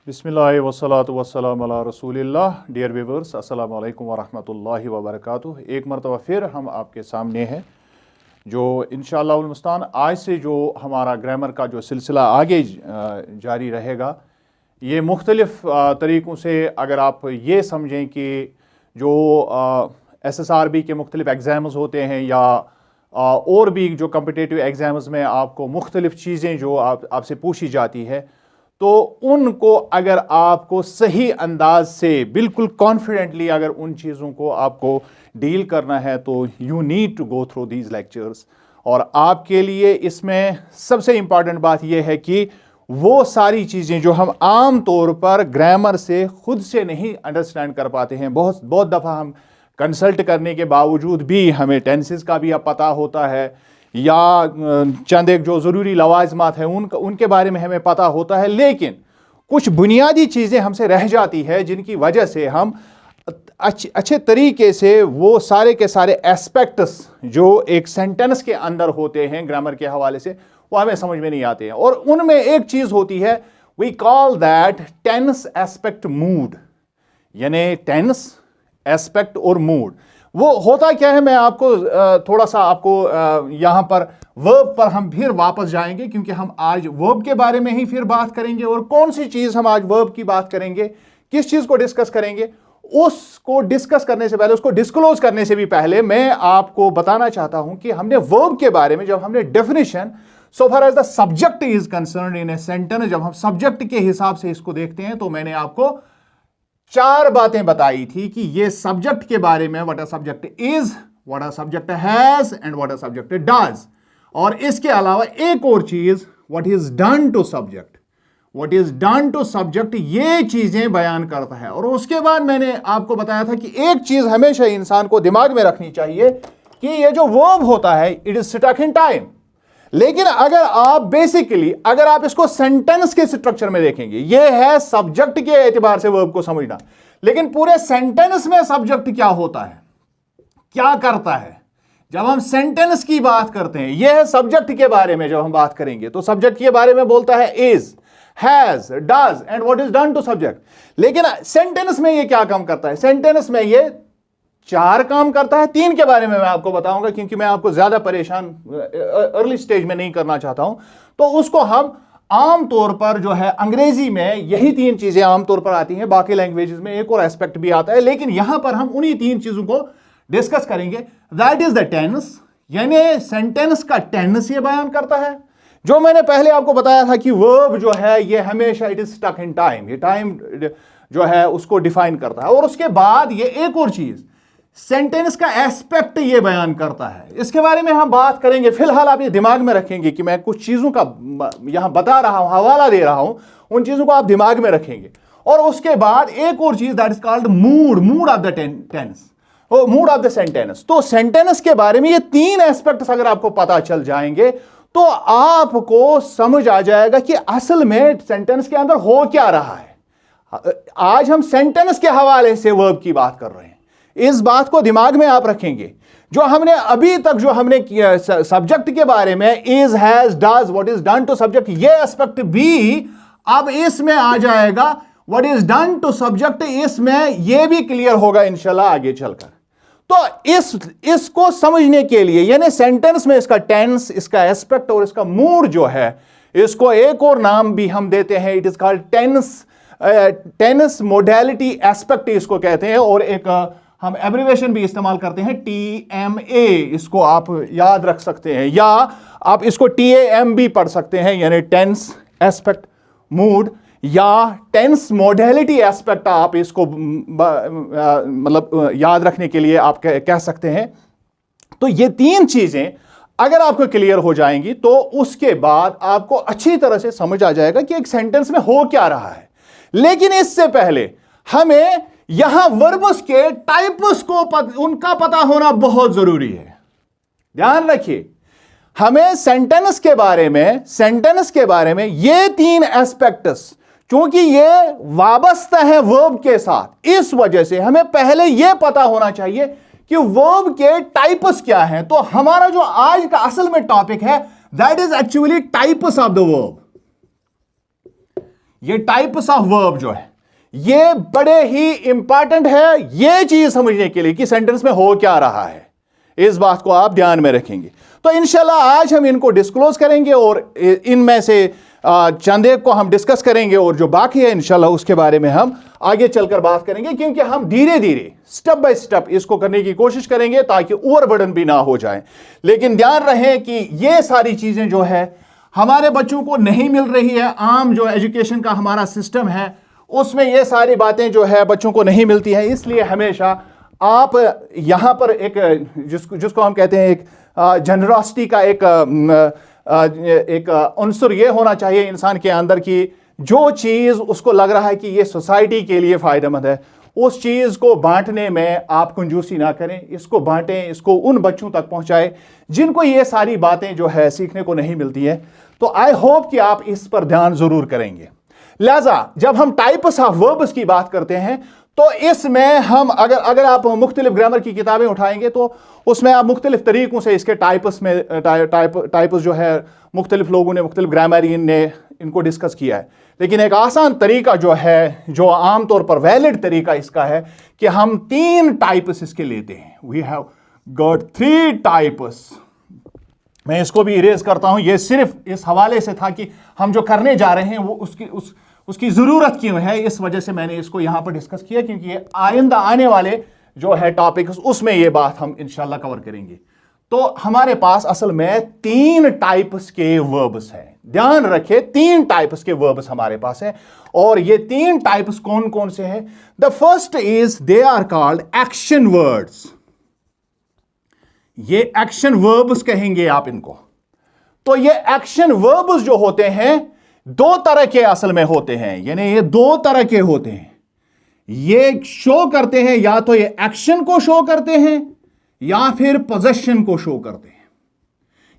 बिस्मिल्लाह वस्सलातु वस्सलामु अला रसूलिल्लाह। Dear viewers, अस्सलामु अलैकुम वरहमतुल्लाहि वबरकातुहू। एक मरतबा फिर हम आपके सामने हैं जो इंशाअल्लाहुल मुस्तान आज से जो हमारा ग्रामर का जो सिलसिला आगे जारी रहेगा, ये मुख्तलिफ़ तरीक़ों से अगर आप ये समझें कि जो SSRB के मुख्तलिफ़ एग्ज़ाम्स होते हैं या और भी जो कम्पिटिटिव एग्ज़ाम्स में आपको मुख्तलिफ़ चीज़ें जो आपसे पूछी जाती है, तो उनको अगर आपको सही अंदाज से बिल्कुल कॉन्फिडेंटली अगर उन चीज़ों को आपको डील करना है तो you need to go through these lectures. और आपके लिए इसमें सबसे इम्पॉर्टेंट बात यह है कि वो सारी चीज़ें जो हम आम तौर पर ग्रामर से खुद से नहीं अंडरस्टैंड कर पाते हैं, बहुत दफ़ा हम कंसल्ट करने के बावजूद भी हमें टेंसेस का भी अब पता होता है या चंद एक जो ज़रूरी लवाज़मात हैं उनके बारे में हमें पता होता है, लेकिन कुछ बुनियादी चीज़ें हमसे रह जाती है जिनकी वजह से हम अच्छे तरीके से वो सारे के सारे एस्पेक्ट्स जो एक सेंटेंस के अंदर होते हैं ग्रामर के हवाले से वो हमें समझ में नहीं आते हैं। और उनमें एक चीज़ होती है, we call that tense aspect mood, यानी टेंस एस्पेक्ट और मूड। वो होता क्या है, मैं आपको थोड़ा सा आपको यहाँ पर वर्ब पर हम फिर वापस जाएंगे क्योंकि हम आज वर्ब के बारे में ही फिर बात करेंगे। और कौन सी चीज़ हम आज वर्ब की बात करेंगे, किस चीज़ को डिस्कस करेंगे, उसको डिस्कस करने से पहले, उसको डिस्क्लोज करने से भी पहले मैं आपको बताना चाहता हूं कि हमने वर्ब के बारे में जब हमने definition so far as the subject is concern in a sentence, जब हम सब्जेक्ट के हिसाब से इसको देखते हैं तो मैंने आपको 4 बातें बताई थी कि ये सब्जेक्ट के बारे में, what a subject is, what a subject has and what a subject does. और इसके अलावा एक और चीज, what is done to subject, what is done to subject, ये चीजें बयान करता है। और उसके बाद मैंने आपको बताया था कि एक चीज हमेशा इंसान को दिमाग में रखनी चाहिए कि ये जो वर्ब होता है it is stuck in time. लेकिन अगर आप बेसिकली अगर आप इसको सेंटेंस के स्ट्रक्चर में देखेंगे, ये है सब्जेक्ट के एतबार से वर्ब को समझना, लेकिन पूरे सेंटेंस में सब्जेक्ट क्या होता है, क्या करता है, जब हम सेंटेंस की बात करते हैं, यह है सब्जेक्ट के बारे में जब हम बात करेंगे तो सब्जेक्ट के बारे में बोलता है is, has, does and what is done to subject. लेकिन सेंटेंस में ये क्या काम करता है, सेंटेंस में ये 4 काम करता है। 3 के बारे में मैं आपको बताऊंगा क्योंकि मैं आपको ज्यादा परेशान अर्ली स्टेज में नहीं करना चाहता हूं। तो उसको हम आम तौर पर जो है अंग्रेजी में यही 3 चीजें आम तौर पर आती हैं, बाकी लैंग्वेजेस में एक और एस्पेक्ट भी आता है, लेकिन यहां पर हम उन्हीं 3 चीजों को डिस्कस करेंगे। दैट इज द टेंस, यानी सेंटेंस का टेंस ये बयान करता है। जो मैंने पहले आपको बताया था कि वर्ब जो है ये हमेशा it is stuck in time, ये टाइम जो है उसको डिफाइन करता है। और उसके बाद ये एक और चीज, सेंटेंस का एस्पेक्ट ये बयान करता है। इसके बारे में हम बात करेंगे। फिलहाल आप ये दिमाग में रखेंगे कि मैं कुछ चीजों का यहां बता रहा हूं, हवाला दे रहा हूं, उन चीजों को आप दिमाग में रखेंगे। और उसके बाद एक और चीज that is called mood, mood of the tense, mood of the sentence. तो सेंटेंस के बारे में ये 3 एस्पेक्ट्स अगर आपको पता चल जाएंगे तो आपको समझ आ जाएगा कि असल में सेंटेंस के अंदर हो क्या रहा है। आज हम सेंटेंस के हवाले से वर्ब की बात कर रहे हैं, इस बात को दिमाग में आप रखेंगे। जो हमने अभी तक जो हमने किया सब्जेक्ट के बारे में, is, has, does, what is done to subject, ये एस्पेक्ट भी अब इसमें आ जाएगा। What is done to subject इसमें ये भी क्लियर होगा इंशाल्लाह आगे चलकर। तो इसको समझने के लिए, यानी सेंटेंस में इसका टेंस, इसका एस्पेक्ट और इसका मूड जो है, इसको एक और नाम भी हम देते हैं, it is called tense modality aspect इसको कहते हैं। और एक हम एब्रिवेशन भी इस्तेमाल करते हैं, TMA, इसको आप याद रख सकते हैं, या आप इसको TAM भी पढ़ सकते हैं, यानी टेंस एस्पेक्ट मूड या टेंस मोडेलिटी एस्पेक्ट आप इसको मतलब याद रखने के लिए आप कह सकते हैं। तो ये 3 चीजें अगर आपको क्लियर हो जाएंगी तो उसके बाद आपको अच्छी तरह से समझ आ जाएगा कि एक सेंटेंस में हो क्या रहा है। लेकिन इससे पहले हमें यहां वर्ब्स के टाइप्स को उनका पता होना बहुत जरूरी है। ध्यान रखिए, हमें सेंटेंस के बारे में ये 3 एस्पेक्ट्स, क्योंकि ये वाबस्ता है वर्ब के साथ, इस वजह से हमें पहले ये पता होना चाहिए कि वर्ब के टाइप्स क्या हैं। तो हमारा जो आज का असल में टॉपिक है that is actually types of the verb, ये टाइप्स ऑफ वर्ब जो है ये बड़े ही इंपॉर्टेंट है ये चीज समझने के लिए कि सेंटेंस में हो क्या रहा है। इस बात को आप ध्यान में रखेंगे। तो इंशाल्लाह आज हम इनको डिस्क्लोज करेंगे और इनमें से चंद एक को हम डिस्कस करेंगे और जो बाकी है इंशाल्लाह उसके बारे में हम आगे चलकर बात करेंगे, क्योंकि हम धीरे धीरे स्टेप बाय स्टेप इसको करने की कोशिश करेंगे ताकि ओवरबर्डन भी ना हो जाए। लेकिन ध्यान रहे कि ये सारी चीजें जो है हमारे बच्चों को नहीं मिल रही है। आम जो एजुकेशन का हमारा सिस्टम है उसमें ये सारी बातें जो है बच्चों को नहीं मिलती हैं। इसलिए हमेशा आप यहां पर एक जिसको हम कहते हैं एक जनरॉसिटी का एक अंसुर ये होना चाहिए इंसान के अंदर कि जो चीज उसको लग रहा है कि ये सोसाइटी के लिए फायदेमंद है उस चीज को बांटने में आप कंजूसी ना करें, इसको बांटें, इसको उन बच्चों तक पहुंचाएं जिनको ये सारी बातें जो है सीखने को नहीं मिलती है। तो आई होप कि आप इस पर ध्यान जरूर करेंगे। लिहाजा जब हम टाइप्स ऑफ वर्ब्स की बात करते हैं तो इसमें हम अगर आप मुख्तलिफ ग्रामर की किताबें उठाएंगे तो उसमें आप मुख्तलिफ तरीकों से इसके टाइप्स में टाइप्स जो है मुख्तलिफ लोगों ने, मुख्तलिफ ग्रामरियन ने इनको डिस्कस किया है। लेकिन एक आसान तरीका जो है, जो आमतौर पर वैलिड तरीका इसका है कि हम 3 टाइप्स इसके लेते हैं। We have got 3 types. मैं इसको भी इरेज करता हूं, यह सिर्फ इस हवाले से था कि हम जो करने जा रहे हैं वो उसकी जरूरत क्यों है, इस वजह से मैंने इसको यहां पर डिस्कस किया, क्योंकि ये आइंदा आने वाले जो है टॉपिक्स उसमें ये बात हम इंशाल्लाह कवर करेंगे। तो हमारे पास असल में 3 टाइप्स के वर्ब्स हैं। ध्यान रखें 3 टाइप्स के वर्ब्स हमारे पास हैं और ये 3 टाइप्स कौन कौन से हैं? The first is they are called action words. ये एक्शन वर्ब्स कहेंगे आप इनको। तो ये एक्शन वर्ब्स जो होते हैं 2 तरह के असल में होते हैं, यानी ये 2 तरह के होते हैं। ये शो करते हैं, या तो ये एक्शन को शो करते हैं या फिर पोजेशन को शो करते हैं।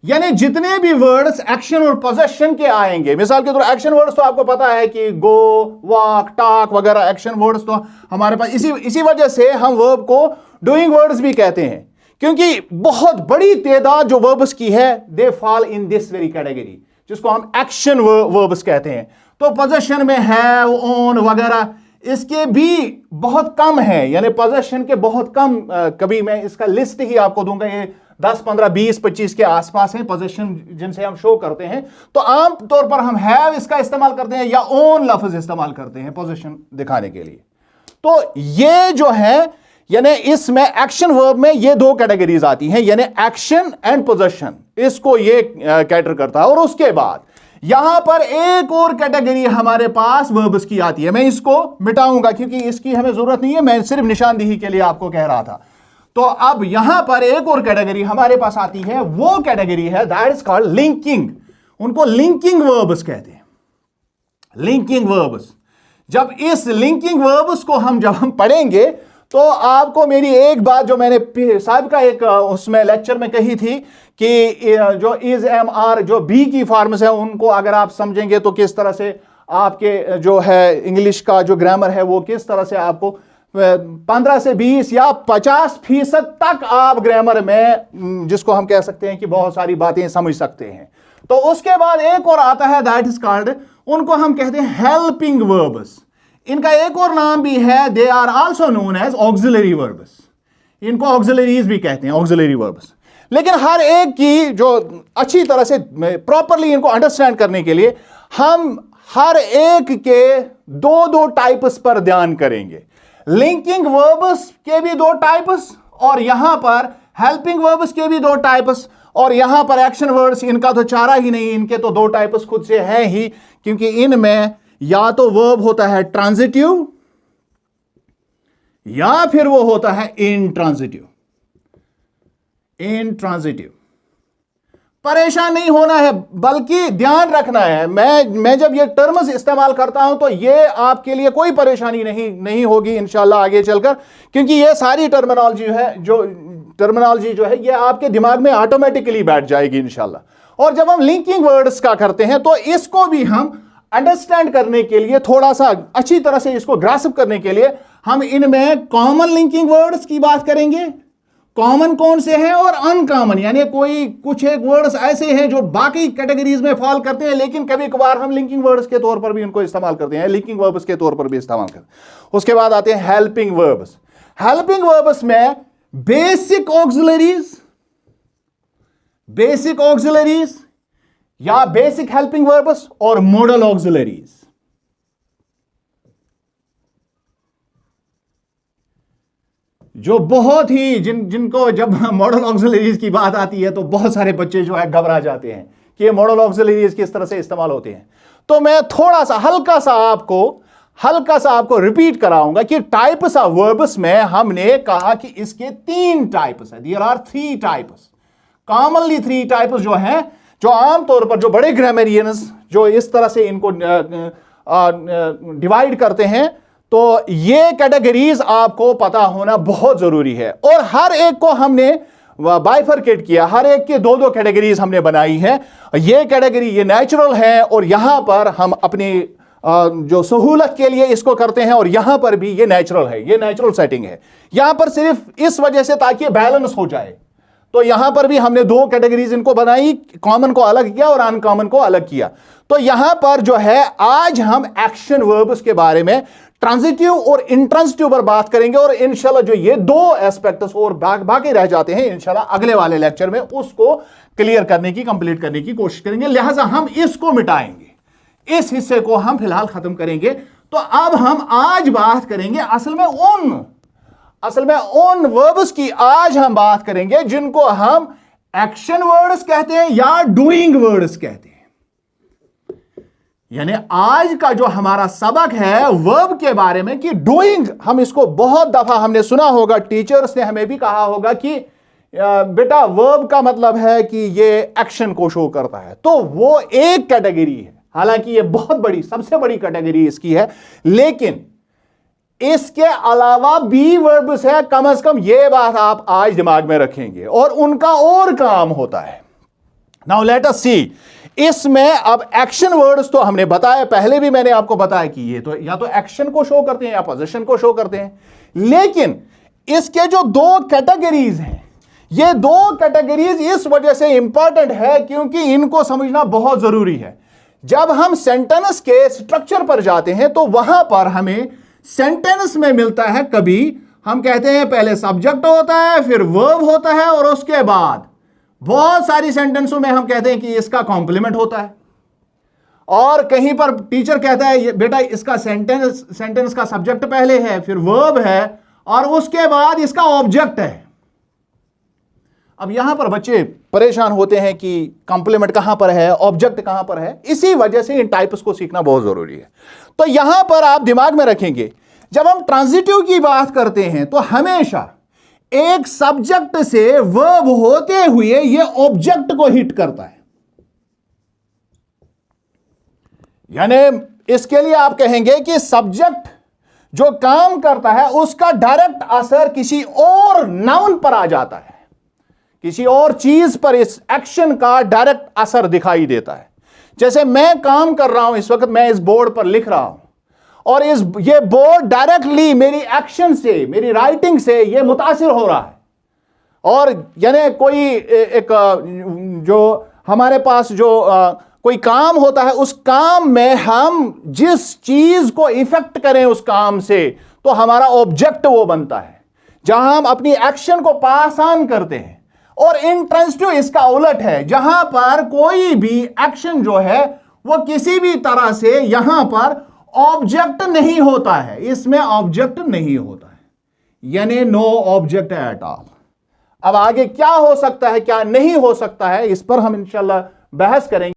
यानी जितने भी वर्ड्स एक्शन और पोजेशन के आएंगे, मिसाल के तौर एक्शन वर्ड्स तो आपको पता है कि गो, वॉक, टॉक वगैरह एक्शन वर्ड्स तो हमारे पास इसी वजह से हम वर्ब को डूइंग वर्ड्स भी कहते हैं, क्योंकि बहुत बड़ी तादाद जो वर्ब्स की है they fall in this very category, जिसको हम एक्शन वर्ब्स कहते हैं। तो पोजेशन में है, ओन वगैरह इसके भी बहुत कम है, यानी पोजेशन के बहुत कम। कभी मैं इसका लिस्ट ही आपको दूंगा, ये 10, 15, 20, 25 के आसपास हैं पोजेशन जिनसे हम शो करते हैं। तो आम तौर पर हम हैव इसका इस्तेमाल करते हैं या ओन लफ्ज इस्तेमाल करते हैं पोजेशन दिखाने के लिए। तो ये जो है यानी इसमें एक्शन वर्ब में ये 2 कैटेगरीज आती हैं, यानी एक्शन एंड पोजेशन, इसको ये कैटर करता है। और उसके बाद यहां पर एक और कैटेगरी हमारे पास वर्ब्स की आती है। मैं इसको मिटाऊंगा क्योंकि इसकी हमें जरूरत नहीं है, मैं सिर्फ निशानदेही के लिए आपको कह रहा था। तो अब यहां पर एक और कैटेगरी हमारे पास आती है, वो कैटेगरी है दैट इज कॉल्ड लिंकिंग। उनको लिंकिंग वर्ब्स कहते हैं। लिंकिंग वर्ब्स, जब इस लिंकिंग वर्ब्स को जब हम पढ़ेंगे तो आपको मेरी एक बात जो मैंने साहब का एक उसमें लेक्चर में कही थी कि जो इज, एम, आर जो बी की फॉर्म्स है उनको अगर आप समझेंगे तो किस तरह से आपके जो है इंग्लिश का जो ग्रामर है वो किस तरह से आपको 15 से 20 या 50% तक आप ग्रामर में जिसको हम कह सकते हैं कि बहुत सारी बातें समझ सकते हैं। तो उसके बाद एक और आता है दैट इज कॉल्ड, उनको हम कहते हैं हेल्पिंग वर्ब्स। इनका एक और नाम भी है, they are also known as auxiliary verbs. इनको ऑक्सिलरीज भी कहते हैं, ऑक्सिलरी वर्ब्स। लेकिन हर एक की जो अच्छी तरह से प्रॉपरली इनको अंडरस्टैंड करने के लिए हम हर एक के 2 टाइप्स पर ध्यान करेंगे। लिंकिंग वर्ब्स के भी 2 टाइप्स और यहां पर हेल्पिंग वर्ब्स के भी 2 टाइप्स और यहां पर एक्शन वर्ड्स, इनका तो चारा ही नहीं, इनके तो 2 टाइप्स खुद से हैं ही, क्योंकि इनमें या तो वर्ब होता है ट्रांजिटिव या फिर वो होता है इंट्रांजिटिव। इंट्रांजिटिव परेशान नहीं होना है, बल्कि ध्यान रखना है। मैं जब ये टर्म्स इस्तेमाल करता हूं तो ये आपके लिए कोई परेशानी नहीं होगी इंशाल्लाह आगे चलकर, क्योंकि ये सारी टर्मिनोलॉजी जो है ये आपके दिमाग में ऑटोमेटिकली बैठ जाएगी इंशाल्लाह। और जब हम लिंकिंग वर्ड्स का करते हैं तो इसको भी हम अंडरस्टैंड करने के लिए, थोड़ा सा अच्छी तरह से इसको ग्रास्प करने के लिए हम इनमें कॉमन लिंकिंग वर्ड्स की बात करेंगे, कॉमन कौन से हैं और अनकॉमन, यानी कोई कुछ एक वर्ड्स ऐसे हैं जो बाकी कैटेगरीज में फॉल करते हैं, लेकिन कभी कभार हम लिंकिंग वर्ड्स के तौर पर भी उनको इस्तेमाल करते हैं, लिंकिंग वर्ब्स के तौर पर भी इस्तेमाल करते हैं। उसके बाद आते हैं हेल्पिंग वर्ब्स। हेल्पिंग वर्ब्स में बेसिक ऑक्सिलरीज या बेसिक हेल्पिंग वर्ब्स और मॉडल ऑक्सिलरीज। जो बहुत ही जिनको जब मॉडल ऑक्सिलरीज की बात आती है तो बहुत सारे बच्चे जो है घबरा जाते हैं कि ये मॉडल ऑक्सिलरीज किस तरह से इस्तेमाल होते हैं। तो मैं थोड़ा सा हल्का सा आपको रिपीट कराऊंगा कि टाइप्स ऑफ वर्ब्स में हमने कहा कि इसके 3 टाइप्स हैं। There are 3 types, commonly 3 types जो हैं, जो आमतौर पर जो बड़े ग्रामरियंस जो इस तरह से इनको डिवाइड करते हैं, तो ये कैटेगरीज आपको पता होना बहुत जरूरी है। और हर एक को हमने बाइफरकेट किया, हर एक के 2-2 कैटेगरीज हमने बनाई है। ये कैटेगरी ये नेचुरल है और यहां पर हम अपनी जो सहूलत के लिए इसको करते हैं, और यहां पर भी ये नेचुरल है, ये नेचुरल सेटिंग है। यहां पर सिर्फ इस वजह से ताकि बैलेंस हो जाए, तो यहां पर भी हमने 2 कैटेगरीज इनको बनाई, कॉमन को अलग किया और अनकॉमन को अलग किया। तो यहां पर जो है आज हम एक्शन वर्ब्स के बारे में ट्रांजिटिव और इंट्रांजिटिव पर बात करेंगे, और इंशाल्लाह जो ये 2 एस्पेक्ट्स और बाकी रह जाते हैं, इंशाल्लाह अगले वाले लेक्चर में उसको क्लियर करने की, कंप्लीट करने की कोशिश करेंगे। लिहाजा हम इसको मिटाएंगे, इस हिस्से को हम फिलहाल खत्म करेंगे। तो अब हम आज बात करेंगे असल में उन वर्ब्स की आज हम बात करेंगे जिनको हम एक्शन वर्ड्स कहते हैं या डूइंग वर्ड्स कहते हैं। यानी आज का जो हमारा सबक है वर्ब के बारे में कि डूइंग, हम इसको बहुत दफा हमने सुना होगा, टीचर्स ने हमें भी कहा होगा कि बेटा वर्ब का मतलब है कि ये एक्शन को शो करता है। तो वो एक कैटेगरी है, हालांकि ये बहुत बड़ी, सबसे बड़ी कैटेगरी इसकी है, लेकिन इसके अलावा भी वर्ब्स है, कम से कम ये बात आप आज दिमाग में रखेंगे, और उनका और काम होता है। नाउ लेट अस सी, इसमें अब एक्शन वर्ड्स तो हमने बताया, पहले भी मैंने आपको बताया कि ये तो या तो एक्शन को शो करते हैं या पोजीशन को शो करते हैं, लेकिन इसके जो 2 कैटेगरीज हैं, ये 2 कैटेगरीज इस वजह से इंपॉर्टेंट है क्योंकि इनको समझना बहुत जरूरी है। जब हम सेंटेंस के स्ट्रक्चर पर जाते हैं तो वहां पर हमें सेंटेंस में मिलता है, कभी हम कहते हैं पहले सब्जेक्ट होता है, फिर वर्ब होता है, और उसके बाद बहुत सारी सेंटेंसों में हम कहते हैं कि इसका कॉम्प्लीमेंट होता है, और कहीं पर टीचर कहता है बेटा इसका सेंटेंस का सब्जेक्ट पहले है, फिर वर्ब है, और उसके बाद इसका ऑब्जेक्ट है। अब यहां पर बच्चे परेशान होते हैं कि कॉम्प्लीमेंट कहां पर है, ऑब्जेक्ट कहां पर है। इसी वजह से इन टाइप्स को सीखना बहुत जरूरी है। तो यहां पर आप दिमाग में रखेंगे, जब हम ट्रांजिटिव की बात करते हैं तो हमेशा एक सब्जेक्ट से वर्ब होते हुए ये ऑब्जेक्ट को हिट करता है। यानी इसके लिए आप कहेंगे कि सब्जेक्ट जो काम करता है उसका डायरेक्ट असर किसी और नाउन पर आ जाता है, किसी और चीज पर इस एक्शन का डायरेक्ट असर दिखाई देता है। जैसे मैं काम कर रहा हूं, इस वक्त मैं इस बोर्ड पर लिख रहा हूं, और ये बोर्ड डायरेक्टली मेरी एक्शन से, मेरी राइटिंग से ये मुतासिर हो रहा है। और यानी कोई एक जो हमारे पास जो कोई काम होता है, उस काम में हम जिस चीज को इफेक्ट करें उस काम से, तो हमारा ऑब्जेक्ट वो बनता है, जहां हम अपनी एक्शन को पास ऑन करते हैं। और इंट्रांजिटिव इसका उलट है, जहां पर कोई भी एक्शन जो है वो किसी भी तरह से यहां पर ऑब्जेक्ट नहीं होता है, इसमें ऑब्जेक्ट नहीं होता है, यानी नो ऑब्जेक्ट एट ऑल। अब आगे क्या हो सकता है क्या नहीं हो सकता है, इस पर हम इंशाल्लाह बहस करेंगे।